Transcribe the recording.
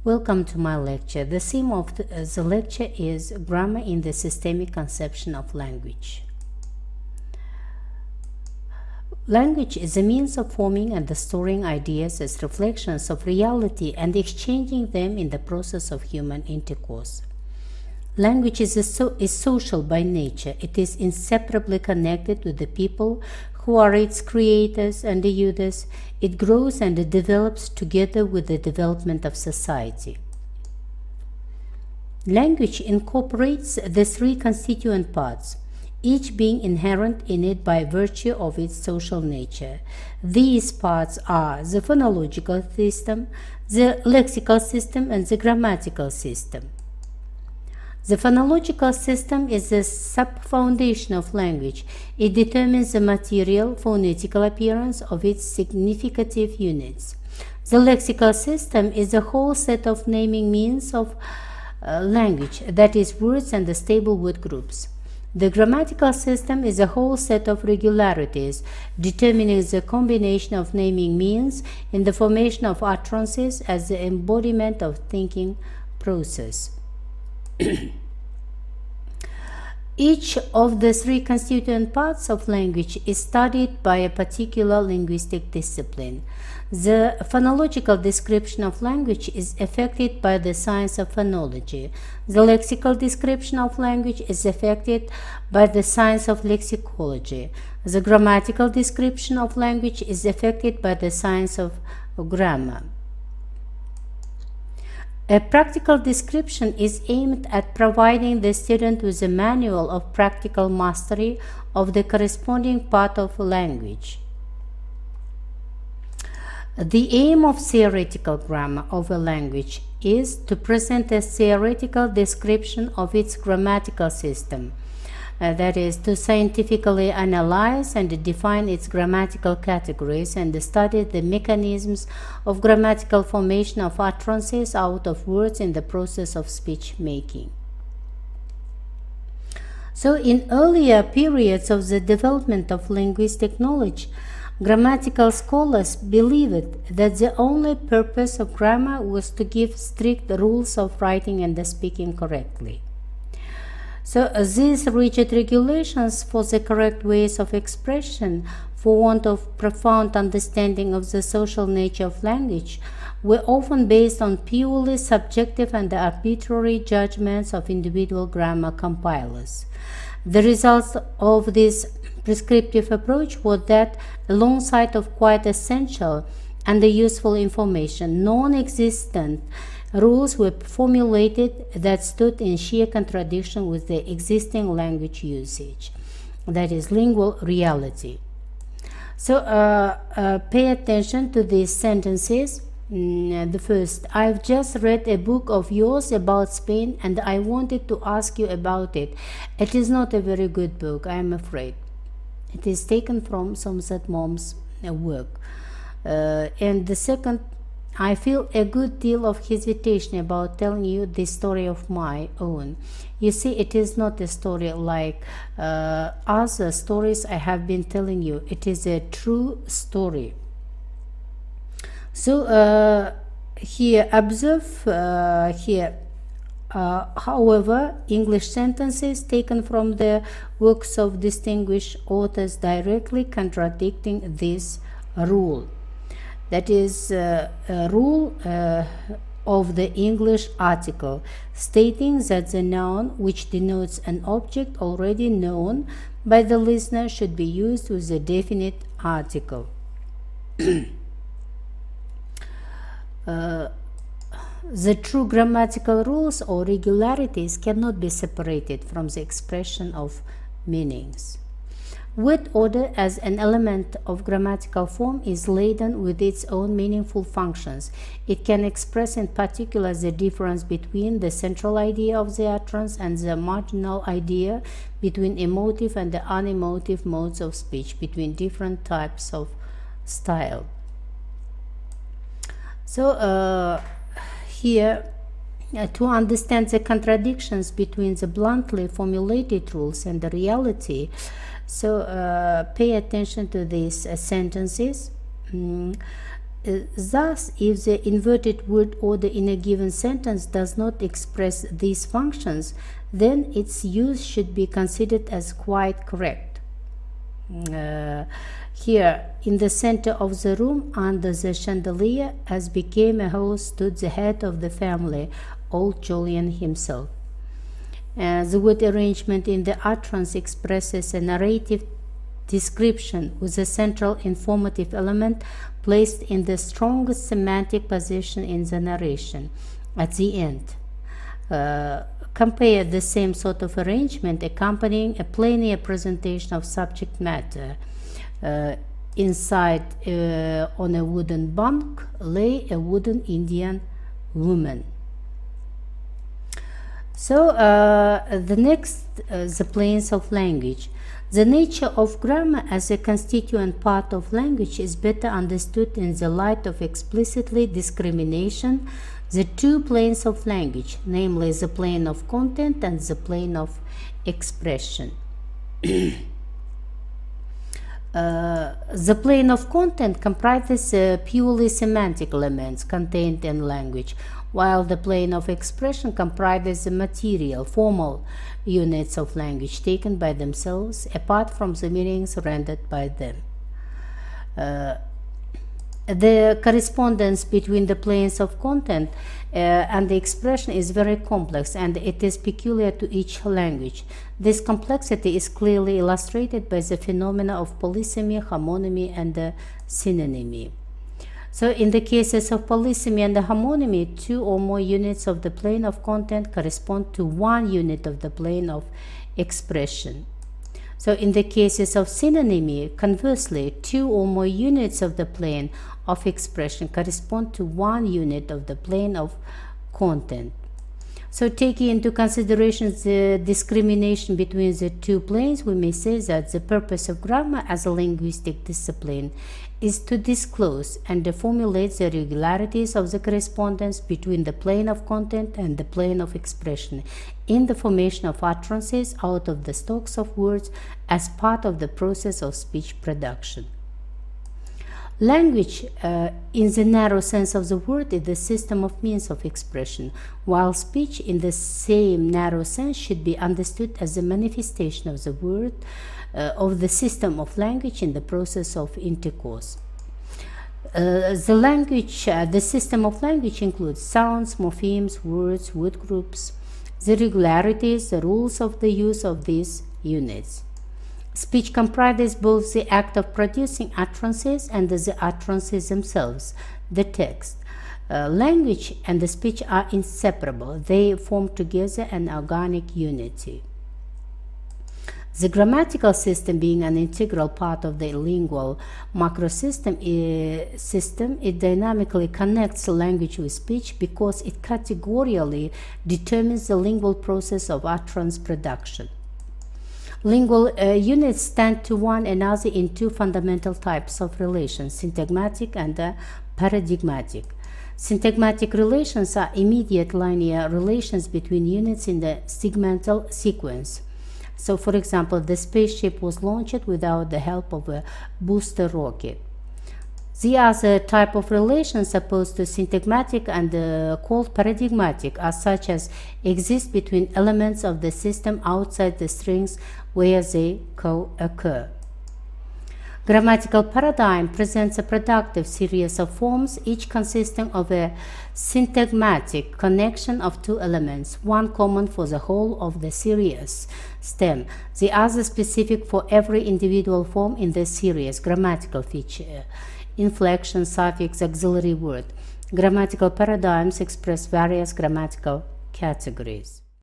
Welcome to my lecture. The theme of the lecture is Grammar in the Systemic Conception of Language. Language is a means of forming and storing ideas as reflections of reality and exchanging them in the process of human intercourse. Language is social by nature. It is inseparably connected with the people who are its creators and users. It grows and it develops together with the development of society. Language incorporates the three constituent parts, each being inherent in it by virtue of its social nature. These parts are the phonological system, the lexical system, and the grammatical system. The phonological system is the sub-foundation of language. It determines the material, phonetical appearance of its significative units. The lexical system is the whole set of naming means of language, that is, words and the stable word groups. The grammatical system is a whole set of regularities, determining the combination of naming means in the formation of utterances as the embodiment of thinking process. Each of the three constituent parts of language is studied by a particular linguistic discipline. The phonological description of language is affected by the science of phonology. The lexical description of language is affected by the science of lexicology. The grammatical description of language is affected by the science of grammar. A practical description is aimed at providing the student with a manual of practical mastery of the corresponding part of language. The aim of theoretical grammar of a language is to present a theoretical description of its grammatical system, that is, to scientifically analyze and define its grammatical categories and study the mechanisms of grammatical formation of utterances out of words in the process of speech making. So, in earlier periods of the development of linguistic knowledge, grammatical scholars believed that the only purpose of grammar was to give strict rules of writing and speaking correctly. So these rigid regulations for the correct ways of expression, for want of profound understanding of the social nature of language, were often based on purely subjective and arbitrary judgments of individual grammar compilers. The result of this prescriptive approach was that, alongside of quite essential and useful information, non-existent rules were formulated that stood in sheer contradiction with the existing language usage, that is, lingual reality. So pay attention to these sentences. The first, I've just read a book of yours about Spain and I wanted to ask you about it. It is not a very good book, I am afraid. It is taken from Somerset Maugham's work. And the second, I feel a good deal of hesitation about telling you this story of my own. You see, it is not a story like other stories I have been telling you. It is a true story. So here, observe however, English sentences taken from the works of distinguished authors directly contradicting this rule. That is a rule of the English article, stating that the noun which denotes an object already known by the listener should be used with a definite article. The true grammatical rules or regularities cannot be separated from the expression of meanings. Word order as an element of grammatical form is laden with its own meaningful functions. It can express in particular the difference between the central idea of the utterance and the marginal idea, between emotive and the unemotive modes of speech, between different types of style. So here, to understand the contradictions between the bluntly formulated rules and the reality, so pay attention to these sentences. Thus, if the inverted word order in a given sentence does not express these functions, then its use should be considered as quite correct. Here, in the center of the room, under the chandelier, as became a host, stood the head of the family, old Jolyon himself. The word arrangement in the utterance expresses a narrative description with a central informative element placed in the strongest semantic position in the narration, at the end. Compare the same sort of arrangement accompanying a plainer presentation of subject matter. Inside, on a wooden bunk, lay a wooden Indian woman. So, the next, the planes of language. The nature of grammar as a constituent part of language is better understood in the light of explicitly discrimination the two planes of language, namely the plane of content and the plane of expression. The plane of content comprises purely semantic elements contained in language, while the plane of expression comprises the material, formal units of language taken by themselves, apart from the meanings rendered by them. The correspondence between the planes of content and the expression is very complex, and it is peculiar to each language. This complexity is clearly illustrated by the phenomena of polysemy, homonymy, and synonymy. So in the cases of polysemy and homonymy, two or more units of the plane of content correspond to one unit of the plane of expression. So in the cases of synonymy, conversely, two or more units of the plane of expression correspond to one unit of the plane of content. So taking into consideration the discrimination between the two planes, we may say that the purpose of grammar as a linguistic discipline is to disclose and formulate the regularities of the correspondence between the plane of content and the plane of expression in the formation of utterances out of the stocks of words as part of the process of speech production. Language, in the narrow sense of the word, is the system of means of expression, while speech, in the same narrow sense, should be understood as a manifestation of the word, of the system of language in the process of intercourse. The system of language includes sounds, morphemes, words, word groups, the regularities, the rules of the use of these units. Speech comprises both the act of producing utterances and the utterances themselves, the text. Language and the speech are inseparable. They form together an organic unity. The grammatical system, being an integral part of the lingual macrosystem, it dynamically connects language with speech because it categorically determines the lingual process of utterance production. Lingual units stand to one another in two fundamental types of relations, syntagmatic and paradigmatic. Syntagmatic relations are immediate linear relations between units in the segmental sequence. So, for example, the spaceship was launched without the help of a booster rocket. The other type of relations opposed to syntagmatic and called paradigmatic are such as exist between elements of the system outside the strings where they co-occur. Grammatical paradigm presents a productive series of forms, each consisting of a syntagmatic connection of two elements, one common for the whole of the series stem, the other specific for every individual form in the series, grammatical feature, inflection, suffix, auxiliary word. Grammatical paradigms express various grammatical categories.